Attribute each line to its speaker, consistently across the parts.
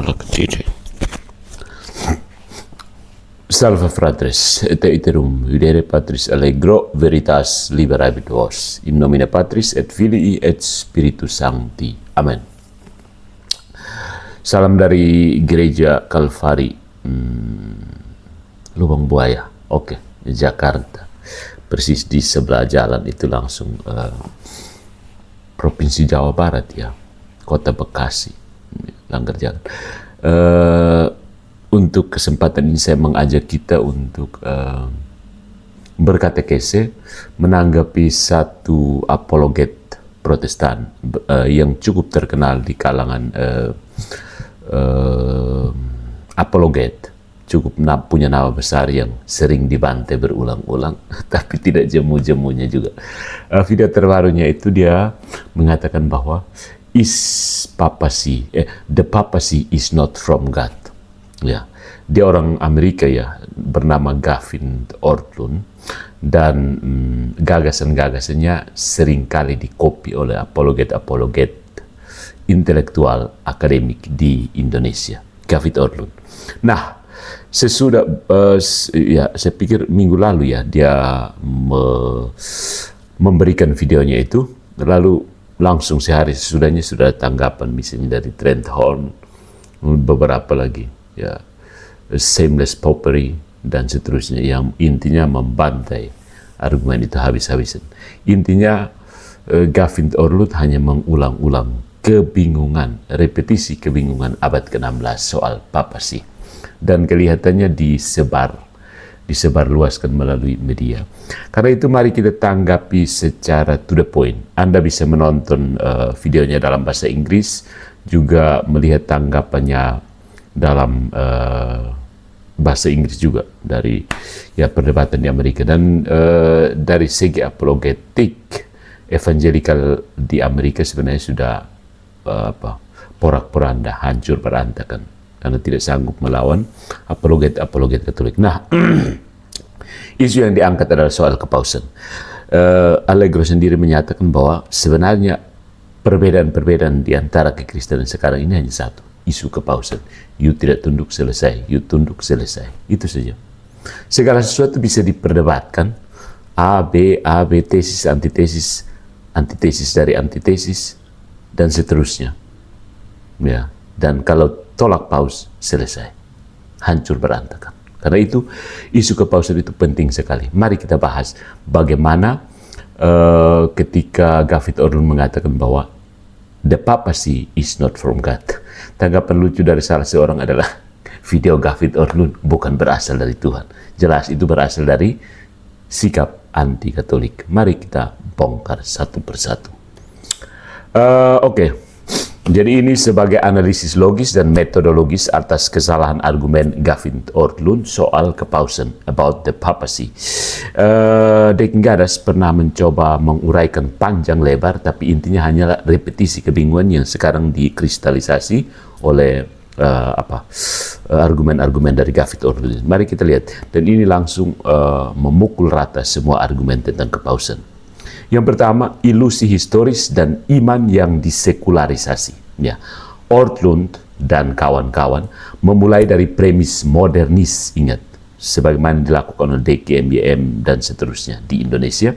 Speaker 1: Parola DJ. Salve fratres, et iterum videre Patris allegro veritas liberabit vos. In nomine Patris et Filii et Spiritus Sancti. Amen. Salam dari Gereja Kalvari Lubang Buaya. Oke, Jakarta. Persis di sebelah jalan itu langsung Provinsi Jawa Barat ya. Kota Bekasi. Langgar jalan. Untuk kesempatan ini saya mengajak kita untuk berkatekese menanggapi satu apologet Protestan yang cukup terkenal di kalangan apologet, cukup punya nama besar yang sering dibantai berulang-ulang, tapi tidak jemu-jemunya juga. Video terbarunya itu dia mengatakan bahwa the papacy is not from God. Ya, dia orang Amerika ya, bernama Gavin Ordlund, dan gagasan-gagasannya seringkali dikopi oleh apologet-apologet intelektual akademik di Indonesia. Gavin Ordlund. Nah, sesudah ya, saya pikir minggu lalu ya dia memberikan videonya itu, lalu langsung sehari sesudahnya sudah tanggapan misalnya dari Trent Horn, beberapa lagi. Ya, shameless popery dan seterusnya yang intinya membantai argumen itu habis-habisan. Intinya Gavin Ordlund hanya mengulang-ulang kebingungan, repetisi kebingungan abad ke-16 soal papasi, dan kelihatannya disebar luaskan melalui media. Karena itu mari kita tanggapi secara to the point. Anda bisa menonton videonya dalam bahasa Inggris, juga melihat tanggapannya dalam bahasa Inggris juga dari ya perdebatan di Amerika, dan dari segi apologetik evangelikal di Amerika sebenarnya sudah porak-poranda, hancur berantakan karena tidak sanggup melawan apologet Katolik. Nah, isu yang diangkat adalah soal kepausan. Allegro sendiri menyatakan bahwa sebenarnya perbedaan-perbedaan di antara kekristenan sekarang ini hanya satu, isu kepausan. You tidak tunduk, selesai. You tunduk, selesai. Itu saja. Segala sesuatu bisa diperdebatkan. A, B, tesis, antitesis dari antitesis, dan seterusnya. Ya. Dan kalau tolak paus, selesai. Hancur berantakan. Karena itu, isu kepausan itu penting sekali. Mari kita bahas bagaimana ketika Gavin Ordlund mengatakan bahwa the papacy is not from God. Tanggapan lucu dari salah seorang adalah video Gavin Ordlund bukan berasal dari Tuhan. Jelas itu berasal dari sikap anti-Katolik. Mari kita bongkar satu persatu. Oke. Jadi ini sebagai analisis logis dan metodologis atas kesalahan argumen Gavin Ordlund soal kepausan, about the papacy. Dekin Gadas pernah mencoba menguraikan panjang lebar, tapi intinya hanyalah repetisi kebingungan yang sekarang dikristalisasi oleh argumen-argumen dari Gavin Ordlund. Mari kita lihat, dan ini langsung memukul rata semua argumen tentang kepausan. Yang pertama, ilusi historis dan iman yang disekularisasi. Ya, Ordlund dan kawan-kawan memulai dari premis modernis, ingat, sebagaimana dilakukan oleh DKMYM dan seterusnya di Indonesia.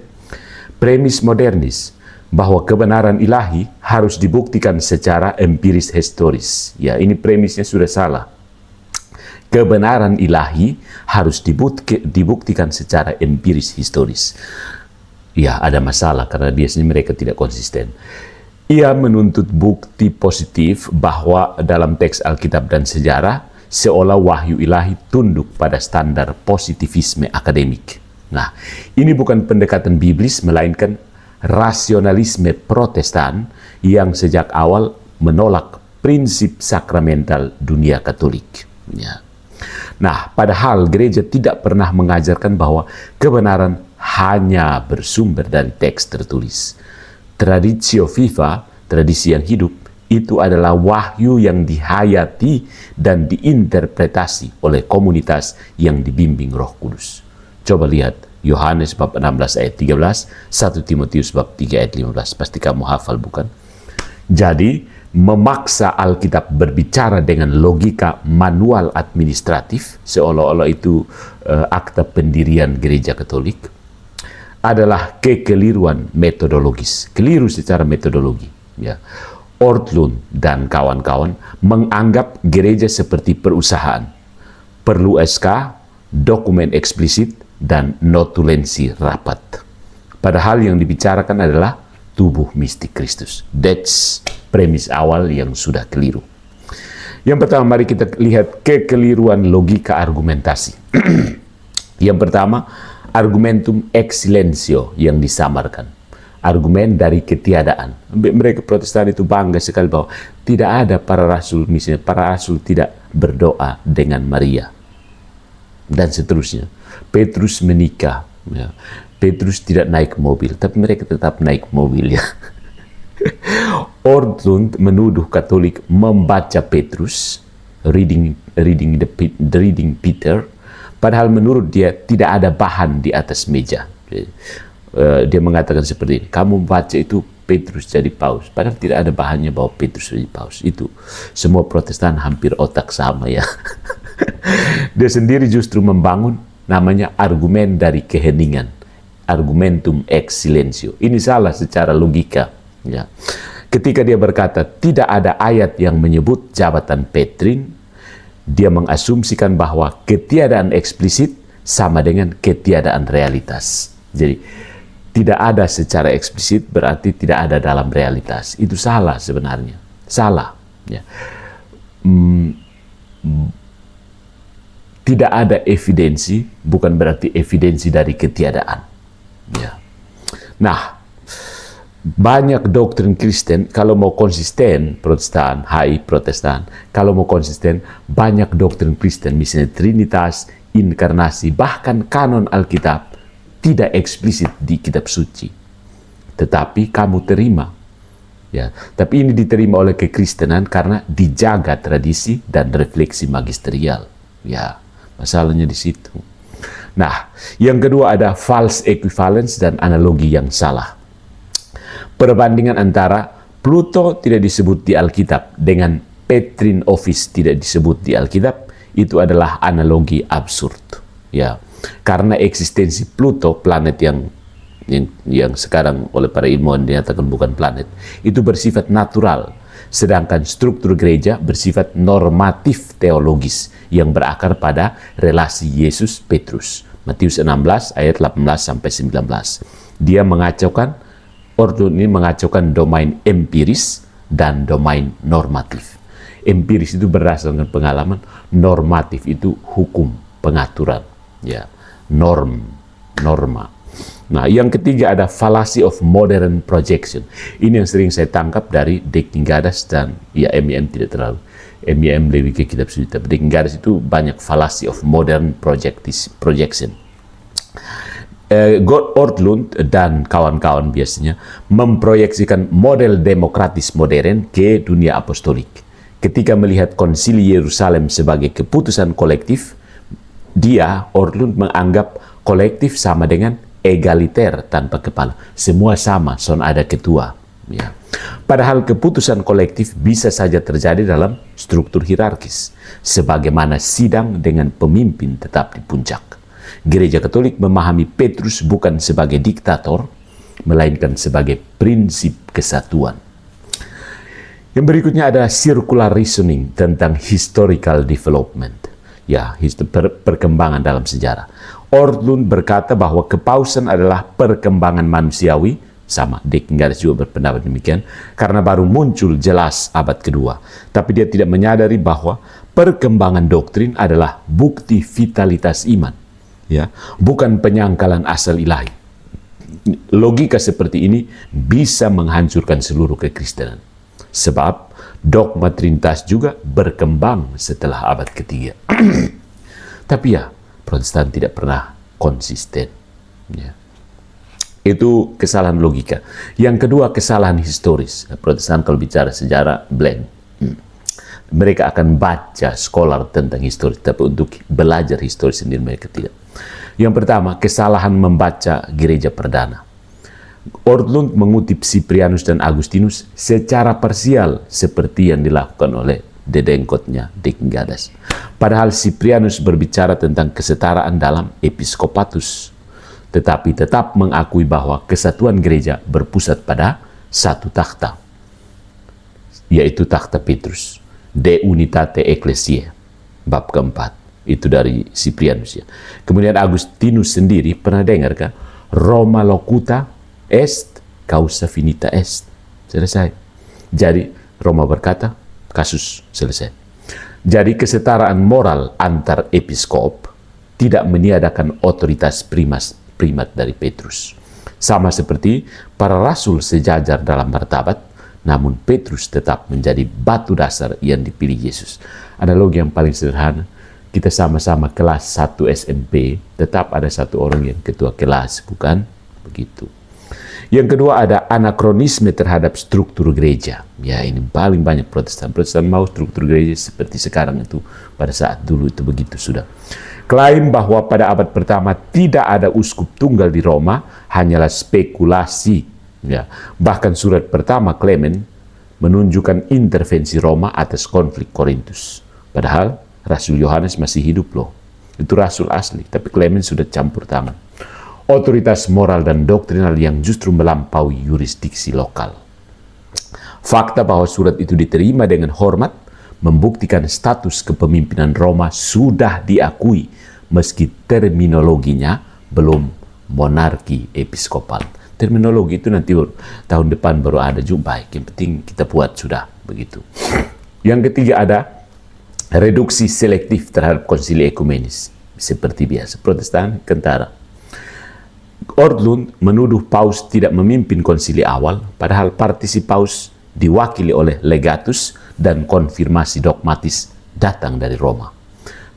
Speaker 1: Premis modernis bahwa kebenaran ilahi harus dibuktikan secara empiris historis. Ya, ini premisnya sudah salah. Kebenaran ilahi harus dibuktikan secara empiris historis. Ya, ada masalah karena biasanya mereka tidak konsisten. Ia menuntut bukti positif bahwa dalam teks Alkitab dan sejarah seolah wahyu ilahi tunduk pada standar positivisme akademik. Nah, ini bukan pendekatan biblis, melainkan rasionalisme Protestan yang sejak awal menolak prinsip sakramental dunia Katolik. Ya. Nah, padahal gereja tidak pernah mengajarkan bahwa kebenaran hanya bersumber dari teks tertulis. Traditio viva, tradisi yang hidup, itu adalah wahyu yang dihayati dan diinterpretasi oleh komunitas yang dibimbing Roh Kudus. Coba lihat Yohanes bab 16 ayat 13, 1 Timotius bab 3 ayat 15. Pasti kamu hafal, bukan? Jadi, memaksa Alkitab berbicara dengan logika manual administratif, seolah-olah itu akta pendirian gereja Katolik, adalah kekeliruan metodologis, keliru secara metodologi. Ya. Ortlund dan kawan-kawan menganggap gereja seperti perusahaan, perlu SK, dokumen eksplisit, dan notulensi rapat. Padahal yang dibicarakan adalah tubuh mistik Kristus. That's premis awal yang sudah keliru. Yang pertama, mari kita lihat kekeliruan logika argumentasi. Yang pertama, argumentum ex silentio yang disamarkan. Argumen dari ketiadaan. Mereka Protestan itu bangga sekali bahwa tidak ada para rasul, misalnya para rasul tidak berdoa dengan Maria. Dan seterusnya. Petrus menikah. Ya. Petrus tidak naik mobil, tapi mereka tetap naik mobil ya. Ortlund menuduh Katolik membaca Petrus, reading Peter, padahal menurut dia tidak ada bahan di atas meja. Dia mengatakan seperti ini, kamu baca itu Petrus jadi paus, padahal tidak ada bahannya bahwa Petrus jadi paus. Itu semua Protestan hampir otak sama ya. Dia sendiri justru membangun namanya argumen dari keheningan, argumentum ex silentio. Ini salah secara logika ya. Ketika dia berkata tidak ada ayat yang menyebut jabatan Petrin, dia mengasumsikan bahwa ketiadaan eksplisit sama dengan ketiadaan realitas. Jadi tidak ada secara eksplisit berarti tidak ada dalam realitas. Itu salah sebenarnya. Salah. Ya. Tidak ada evidensi bukan berarti evidensi dari ketiadaan. Ya. Nah, banyak doktrin Kristen, kalau mau konsisten, Protestan, Protestan, kalau mau konsisten, banyak doktrin Kristen, misalnya Trinitas, inkarnasi, bahkan kanon Alkitab, tidak eksplisit di kitab suci. Tetapi kamu terima. Ya, tapi ini diterima oleh kekristenan karena dijaga tradisi dan refleksi magisterial. Ya, masalahnya di situ. Nah, yang kedua ada false equivalence dan analogi yang salah. Perbandingan antara Pluto tidak disebut di Alkitab dengan Petrine Office tidak disebut di Alkitab, itu adalah analogi absurd. Ya, karena eksistensi Pluto, planet yang sekarang oleh para ilmuwan dinyatakan bukan planet, itu bersifat natural, sedangkan struktur gereja bersifat normatif teologis yang berakar pada relasi Yesus Petrus. Matius 16 ayat 18 sampai 19. Dia mengacaukan, Ortlund ini mengacaukan domain empiris dan domain normatif. Empiris itu berdasarkan pengalaman, normatif itu hukum, pengaturan, ya, norma. Nah, yang ketiga ada fallacy of modern projection. Ini yang sering saya tangkap dari Dekingadas dan ya MIM tidak terlalu. MIM lebih ke kitab suci, tapi Dekingadas itu banyak fallacy of modern projection. Ortlund dan kawan-kawan biasanya memproyeksikan model demokratis modern ke dunia apostolik. Ketika melihat konsili Yerusalem sebagai keputusan kolektif, Ortlund menganggap kolektif sama dengan egaliter tanpa kepala. Semua sama, son ada ketua. Ya. Padahal keputusan kolektif bisa saja terjadi dalam struktur hierarkis, sebagaimana sidang dengan pemimpin tetap di puncak. Gereja Katolik memahami Petrus bukan sebagai diktator, melainkan sebagai prinsip kesatuan. Yang berikutnya adalah circular reasoning tentang historical development. Ya, perkembangan dalam sejarah. Ortlund berkata bahwa kepausan adalah perkembangan manusiawi, sama Dekingadas juga berpendapat demikian, karena baru muncul jelas abad kedua. Tapi dia tidak menyadari bahwa perkembangan doktrin adalah bukti vitalitas iman, ya, bukan penyangkalan asal ilahi. Logika seperti ini bisa menghancurkan seluruh kekristenan, sebab dogma Trinitas juga berkembang setelah abad ketiga. Tapi ya, Protestan tidak pernah konsisten. Ya. Itu kesalahan logika. Yang kedua, kesalahan historis. Protestan kalau bicara sejarah, blank. Mereka akan baca scholar tentang historis, tapi untuk belajar historis sendiri mereka tidak. Yang pertama, kesalahan membaca gereja perdana. Ortlund mengutip Cyprianus dan Agustinus secara parsial seperti yang dilakukan oleh dedengkotnya Dekingadas. Padahal Cyprianus berbicara tentang kesetaraan dalam episkopatus, tetapi tetap mengakui bahwa kesatuan gereja berpusat pada satu takhta, yaitu takhta Petrus, De Unitate Ecclesiae, bab keempat. Itu dari Cyprianus ya. Kemudian Agustinus sendiri pernah dengar kan? Roma locuta est, causa finita est. Selesai. Jadi Roma berkata, kasus selesai. Jadi kesetaraan moral antar episkop tidak meniadakan otoritas primat dari Petrus. Sama seperti para rasul sejajar dalam martabat, namun Petrus tetap menjadi batu dasar yang dipilih Yesus. Analogi yang paling sederhana, kita sama-sama kelas 1 SMP, tetap ada satu orang yang ketua kelas, bukan begitu. Yang kedua ada anakronisme terhadap struktur gereja. Ya, ini paling banyak Protestan mau struktur gereja seperti sekarang itu, pada saat dulu itu begitu sudah. Klaim bahwa pada abad pertama tidak ada uskup tunggal di Roma hanyalah spekulasi. Ya, bahkan surat pertama Clement menunjukkan intervensi Roma atas konflik Korintus. Padahal Rasul Yohanes masih hidup loh. Itu rasul asli, tapi Clement sudah campur tangan. Otoritas moral dan doktrinal yang justru melampaui yurisdiksi lokal. Fakta bahwa surat itu diterima dengan hormat membuktikan status kepemimpinan Roma sudah diakui meski terminologinya belum monarki episkopal. Terminologi itu nanti tahun depan baru ada jumpa. Yang penting kita buat sudah begitu. Yang ketiga ada reduksi selektif terhadap konsili ekumenis. Seperti biasa, Protestan kentara. Ortlund menuduh Paus tidak memimpin konsili awal, padahal partisi Paus diwakili oleh legatus dan konfirmasi dogmatis datang dari Roma.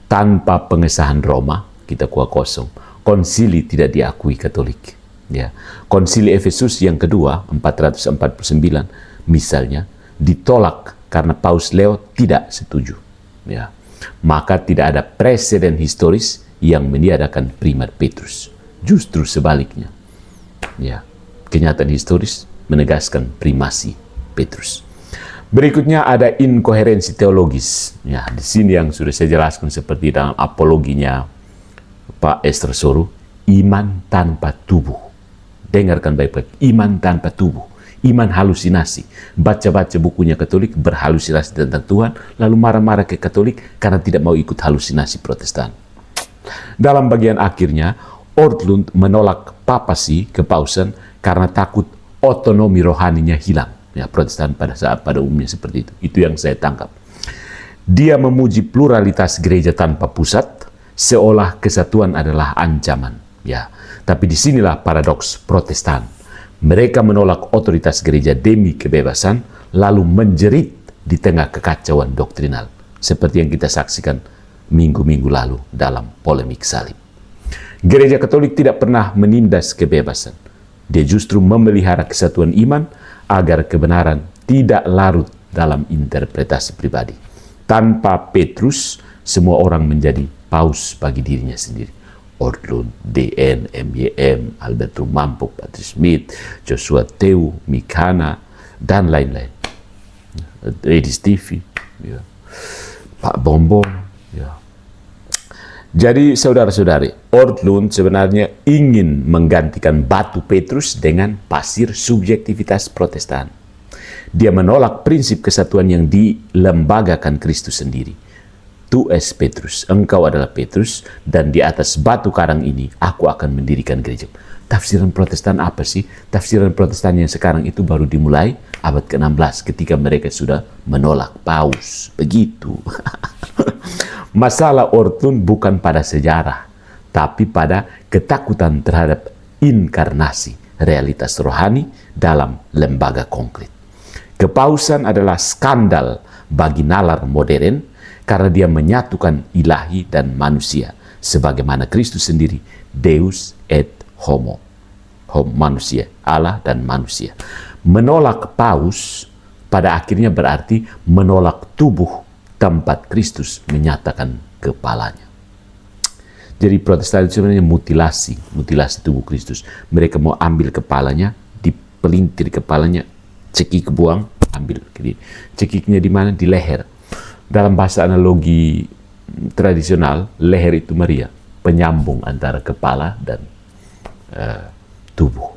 Speaker 1: Tanpa pengesahan Roma, kita kuah kosong, konsili tidak diakui Katolik. Ya. Konsili Efesus yang kedua, 449, misalnya, ditolak karena Paus Leo tidak setuju. Ya. Maka tidak ada presiden historis yang meniadakan primat Petrus. Justru sebaliknya, ya, kenyataan historis menegaskan primasi Petrus. Berikutnya ada inkoherensi teologis. Ya, di sini yang sudah saya jelaskan seperti dalam apologinya Pak Estersoro, iman tanpa tubuh. Dengarkan baik-baik, iman tanpa tubuh, iman halusinasi. Baca-baca bukunya Katolik berhalusinasi tentang Tuhan, lalu marah-marah ke Katolik karena tidak mau ikut halusinasi Protestan. Dalam bagian akhirnya, Ortlund menolak papasi kepausan karena takut otonomi rohaninya hilang. Ya, Protestan pada umumnya seperti itu. Itu yang saya tangkap. Dia memuji pluralitas gereja tanpa pusat, seolah kesatuan adalah ancaman. Ya, tapi disinilah paradoks Protestan. Mereka menolak otoritas gereja demi kebebasan, lalu menjerit di tengah kekacauan doktrinal, seperti yang kita saksikan minggu-minggu lalu dalam polemik salib. Gereja Katolik tidak pernah menindas kebebasan. Dia justru memelihara kesatuan iman agar kebenaran tidak larut dalam interpretasi pribadi. Tanpa Petrus, semua orang menjadi paus bagi dirinya sendiri. Ortlund, DN, MYM, Alberto Mampo, Patrice Smith, Joshua Teu, Mikana, dan lain-lain. Edi Stivi, ya. Pak Bombom. Ya. Jadi saudara-saudari, Ortlund sebenarnya ingin menggantikan batu Petrus dengan pasir subjektivitas Protestan. Dia menolak prinsip kesatuan yang dilembagakan Kristus sendiri. Tu es Petrus, engkau adalah Petrus, dan di atas batu karang ini aku akan mendirikan gereja. Tafsiran Protestan apa sih? Tafsiran Protestan yang sekarang itu baru dimulai abad ke-16 ketika mereka sudah menolak paus. Begitu. Masalah Ortlund bukan pada sejarah, tapi pada ketakutan terhadap inkarnasi, realitas rohani dalam lembaga konkret. Kepausan adalah skandal bagi nalar modern karena dia menyatukan ilahi dan manusia, sebagaimana Kristus sendiri, Deus et homo, manusia, Allah dan manusia. Menolak paus pada akhirnya berarti menolak tubuh tempat Kristus menyatakan kepalanya. Jadi Protestan itu sebenarnya mutilasi tubuh Kristus. Mereka mau ambil kepalanya, pelintir kepalanya, cekik buang, ambil. Cekiknya di mana? Di leher. Dalam bahasa analogi tradisional, leher itu Maria, penyambung antara kepala dan tubuh.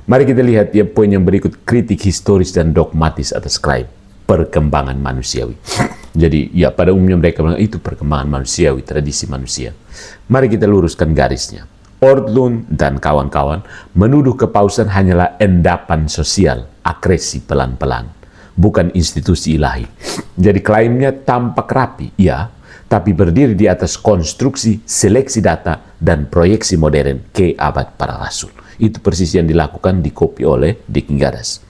Speaker 1: Mari kita lihat ya poin yang berikut, kritik historis dan dogmatis atas klaim perkembangan manusiawi. Jadi ya pada umumnya mereka bilang itu perkembangan manusiawi, tradisi manusia. Mari kita luruskan garisnya. Ortlund dan kawan-kawan menuduh kepausan hanyalah endapan sosial, akresi pelan-pelan, bukan institusi ilahi. Jadi klaimnya tampak rapi, ya, tapi berdiri di atas konstruksi, seleksi data, dan proyeksi modern ke abad para rasul. Itu persis yang dilakukan, dikopi oleh Dekingadas.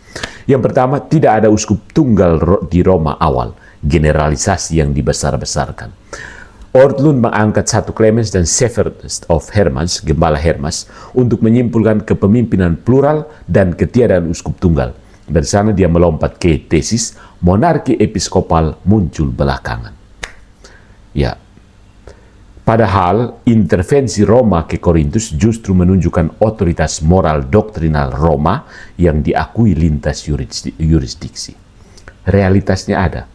Speaker 1: Yang pertama, tidak ada uskup tunggal di Roma awal, generalisasi yang dibesar-besarkan. Ortlund mengangkat satu Clemens dan Sepherd of Hermas, Gembala Hermas, untuk menyimpulkan kepemimpinan plural dan ketiadaan uskup tunggal. Dari sana dia melompat ke tesis monarki episkopal muncul belakangan. Ya, padahal intervensi Roma ke Korintus justru menunjukkan otoritas moral doktrinal Roma yang diakui lintas yurisdiksi. Realitasnya ada,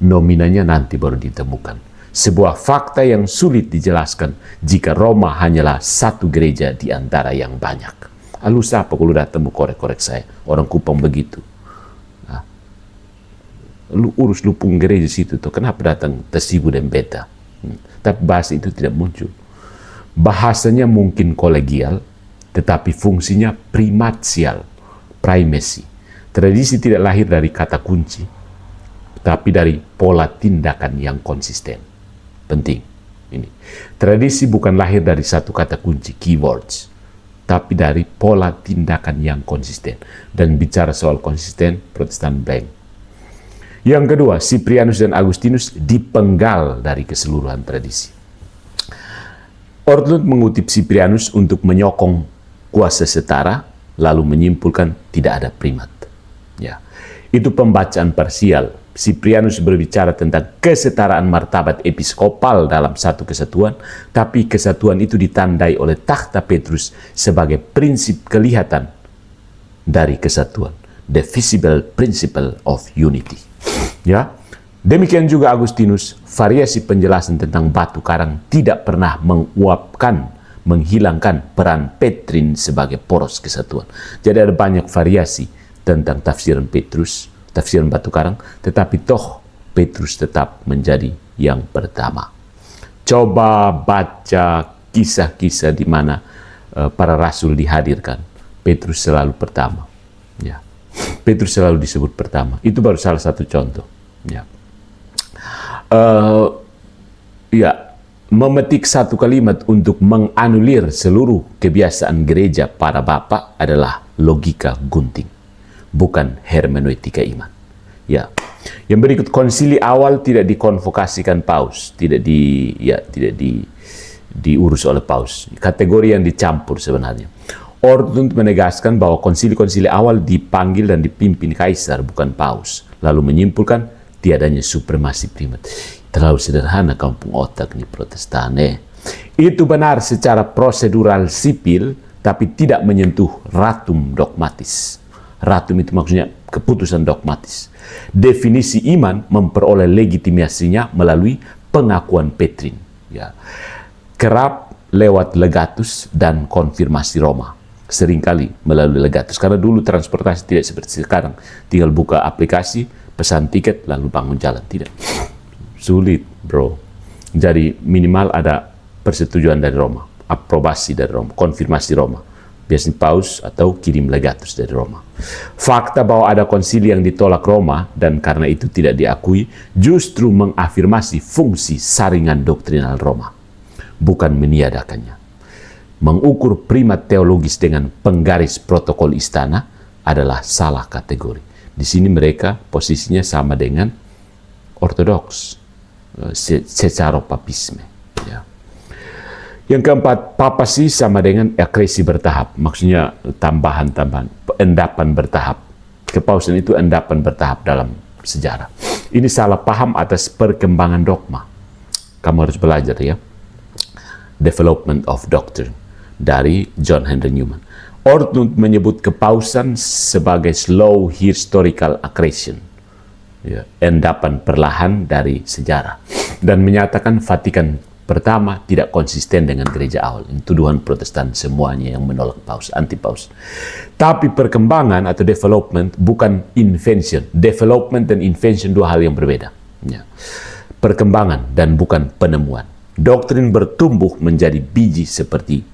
Speaker 1: nominanya nanti baru ditemukan. Sebuah fakta yang sulit dijelaskan jika Roma hanyalah satu gereja di antara yang banyak. Lalu siapa kalau datang korek-korek saya? Orang Kupang begitu. Nah, lu urus lupung gereja situ tuh, kenapa datang Tesibu dan Beta? Tapi bahasa itu tidak muncul. Bahasanya mungkin kolegial, tetapi fungsinya primatial, primacy. Tradisi tidak lahir dari kata kunci, tapi dari pola tindakan yang konsisten. Penting ini. Tradisi bukan lahir dari satu kata kunci, keywords, tapi dari pola tindakan yang konsisten. Dan bicara soal konsisten, Protestan blank. Yang kedua, Cyprianus dan Agustinus dipenggal dari keseluruhan tradisi. Ortlund mengutip Cyprianus untuk menyokong kuasa setara, lalu menyimpulkan tidak ada primat. Ya, itu pembacaan parsial. Cyprianus berbicara tentang kesetaraan martabat episkopal dalam satu kesatuan, tapi kesatuan itu ditandai oleh takhta Petrus sebagai prinsip kelihatan dari kesatuan, the visible principle of unity. Ya, demikian juga Agustinus, variasi penjelasan tentang batu karang tidak pernah menghilangkan peran Petrin sebagai poros kesatuan. Jadi ada banyak variasi tentang tafsiran Petrus, tafsiran batu karang, tetapi toh Petrus tetap menjadi yang pertama. Coba baca kisah-kisah di mana para rasul dihadirkan. Petrus selalu pertama. Ya. Petrus selalu disebut pertama. Itu baru salah satu contoh. Ya. Memetik satu kalimat untuk menganulir seluruh kebiasaan gereja para bapak adalah logika gunting, bukan hermeneutika iman. Ya, yang berikut, konsili awal tidak dikonvokasikan paus, tidak diurus oleh paus. Kategori yang dicampur sebenarnya. Ortlund menegaskan bahwa konsili-konsili awal dipanggil dan dipimpin kaisar, bukan paus. Lalu menyimpulkan tiadanya supremasi primat. Terlalu sederhana kampung otak nih Protestan. Itu benar secara prosedural sipil, tapi tidak menyentuh ratum dogmatis. Ratum itu maksudnya keputusan dogmatis. Definisi iman memperoleh legitimasinya melalui pengakuan Petrin. Ya. Kerap lewat legatus dan konfirmasi Roma. Seringkali melalui legatus. Karena dulu transportasi tidak seperti sekarang. Tinggal buka aplikasi, pesan tiket, lalu bangun jalan. Tidak. Sulit, bro. Jadi minimal ada persetujuan dari Roma. Aprobasi dari Roma. Konfirmasi Roma. Biasanya paus atau kirim legatus dari Roma. Fakta bahwa ada konsili yang ditolak Roma dan karena itu tidak diakui justru mengafirmasi fungsi saringan doktrinal Roma, bukan meniadakannya. Mengukur primat teologis dengan penggaris protokol istana adalah salah kategori. Di sini mereka posisinya sama dengan ortodoks, cesaropapisme. Ya. Yang keempat, papasi sama dengan akresi bertahap. Maksudnya tambahan-tambahan, endapan bertahap. Kepausan itu endapan bertahap dalam sejarah. Ini salah paham atas perkembangan dogma. Kamu harus belajar ya. Development of Doctrine dari John Henry Newman. Ortlund menyebut kepausan sebagai slow historical accretion, ya, endapan perlahan dari sejarah, dan menyatakan Vatikan pertama tidak konsisten dengan gereja awal. Ini tuduhan Protestan semuanya yang menolak paus, anti paus. Tapi perkembangan atau development bukan invention. Development dan invention dua hal yang berbeda. Ya. Perkembangan dan bukan penemuan. Doktrin bertumbuh menjadi biji seperti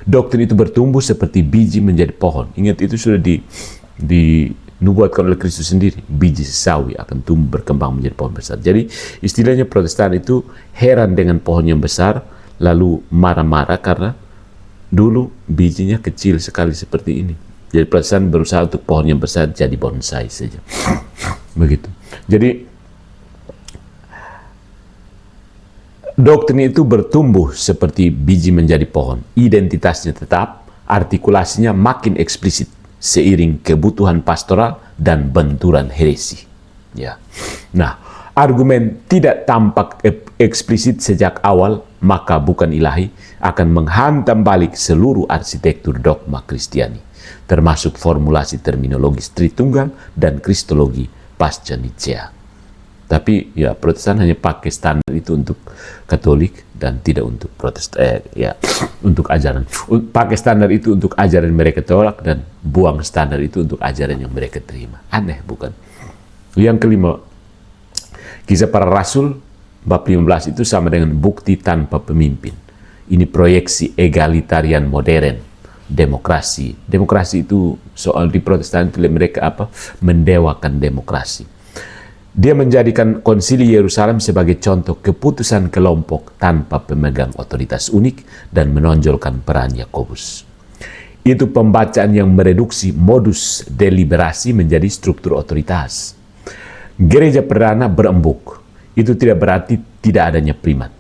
Speaker 1: doktrin itu bertumbuh seperti biji menjadi pohon. Ingat, itu sudah dinubuatkan oleh Kristus sendiri. Biji sawi akan tumbuh berkembang menjadi pohon besar. Jadi istilahnya Protestan itu heran dengan pohon yang besar, lalu marah-marah karena dulu bijinya kecil sekali seperti ini. Jadi Protestan berusaha untuk pohon yang besar jadi bonsai saja. Begitu. Jadi doktrin itu bertumbuh seperti biji menjadi pohon. Identitasnya tetap, artikulasinya makin eksplisit seiring kebutuhan pastoral dan benturan heresi. Ya. Nah, argumen tidak tampak eksplisit sejak awal, maka bukan ilahi, akan menghantam balik seluruh arsitektur dogma Kristiani, termasuk formulasi terminologis Tritunggal dan Kristologi pasca Nicea. Tapi ya Protestan hanya pakai standar itu untuk Katolik dan tidak untuk Protestan, untuk ajaran. Pakai standar itu untuk ajaran mereka tolak dan buang standar itu untuk ajaran yang mereka terima. Aneh, bukan? Yang kelima, Kisah Para Rasul bab 15 itu sama dengan bukti tanpa pemimpin. Ini proyeksi egalitarian modern, demokrasi. Demokrasi itu soal di Protestan itu mereka mendewakan demokrasi. Dia menjadikan Konsili Yerusalem sebagai contoh keputusan kelompok tanpa pemegang otoritas unik dan menonjolkan peran Yakobus. Itu pembacaan yang mereduksi modus deliberasi menjadi struktur otoritas. Gereja perdana berembuk. Itu tidak berarti tidak adanya primat.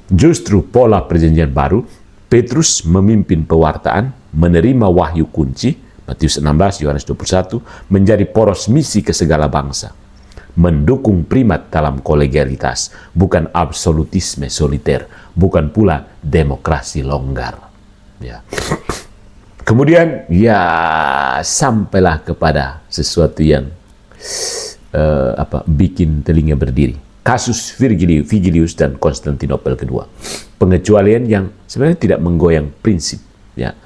Speaker 1: Justru pola perjanjian baru, Petrus memimpin pewartaan, menerima wahyu kunci, Matius 16, Yohanes 21, menjadi poros misi ke segala bangsa. Mendukung primat dalam kolegialitas, bukan absolutisme soliter, bukan pula demokrasi longgar. Ya. Kemudian ya sampailah kepada sesuatu yang bikin telinga berdiri. Kasus Vigilius dan Konstantinopel kedua. Pengecualian yang sebenarnya tidak menggoyang prinsip. Ya.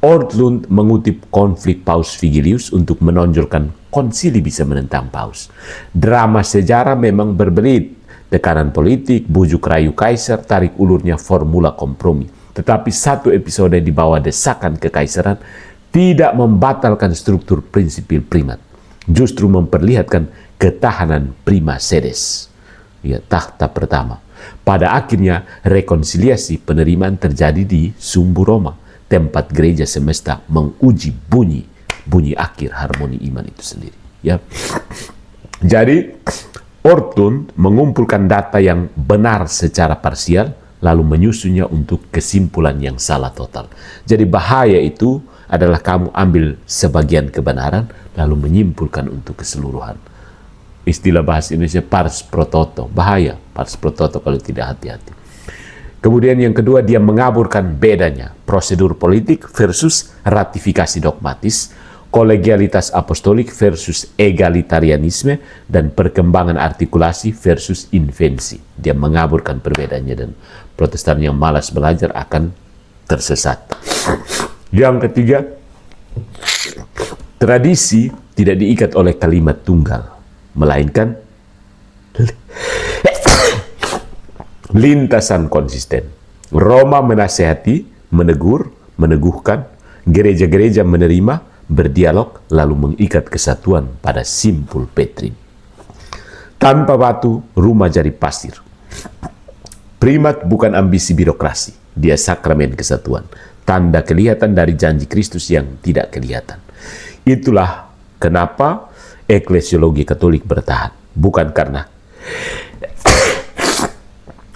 Speaker 1: Ortlund mengutip konflik Paus Vigilius untuk menonjolkan konsili bisa menentang Paus. Drama sejarah memang berbelit. Tekanan politik, bujuk rayu kaisar, tarik ulurnya formula kompromi. Tetapi satu episode di bawah desakan kekaisaran tidak membatalkan struktur prinsipil primat. Justru memperlihatkan ketahanan prima sedes. Ya, takhta pertama. Pada akhirnya rekonsiliasi penerimaan terjadi di Sumbu Roma, tempat gereja semesta menguji bunyi akhir harmoni iman itu sendiri. Ya. Jadi Ortlund mengumpulkan data yang benar secara parsial, lalu menyusunnya untuk kesimpulan yang salah total. Jadi bahaya itu adalah kamu ambil sebagian kebenaran, lalu menyimpulkan untuk keseluruhan. Istilah bahasa Indonesia pars pro toto. Bahaya pars pro toto kalau tidak hati-hati. Kemudian yang kedua, dia mengaburkan bedanya prosedur politik versus ratifikasi dogmatis, kolegialitas apostolik versus egalitarianisme, dan perkembangan artikulasi versus invensi. Dia mengaburkan perbedaannya dan Protestan yang malas belajar akan tersesat. Yang ketiga, tradisi tidak diikat oleh kalimat tunggal, melainkan lintasan konsisten. Roma menasehati, menegur, meneguhkan, gereja-gereja menerima, berdialog, lalu mengikat kesatuan pada simpul Petrin. Tanpa batu, rumah jadi pasir. Primat bukan ambisi birokrasi, dia sakramen kesatuan, tanda kelihatan dari janji Kristus yang tidak kelihatan. Itulah kenapa eklesiologi Katolik bertahan, bukan karena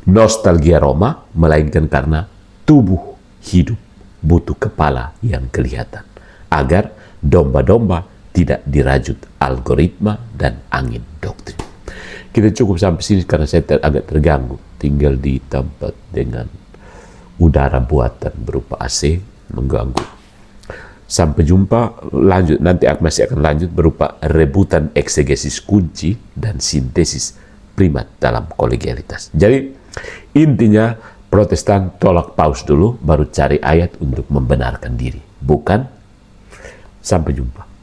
Speaker 1: nostalgia Roma, melainkan karena tubuh hidup butuh kepala yang kelihatan, agar domba-domba tidak dirajut algoritma dan angin doktrin. Kita cukup sampai sini karena saya agak terganggu tinggal di tempat dengan udara buatan berupa AC. mengganggu. Sampai jumpa, lanjut, nanti masih akan lanjut berupa rebutan eksegesis kunci dan sintesis primat dalam kolegialitas. Jadi intinya Protestan tolak paus dulu, baru cari ayat untuk membenarkan diri. Bukan. Sampai jumpa.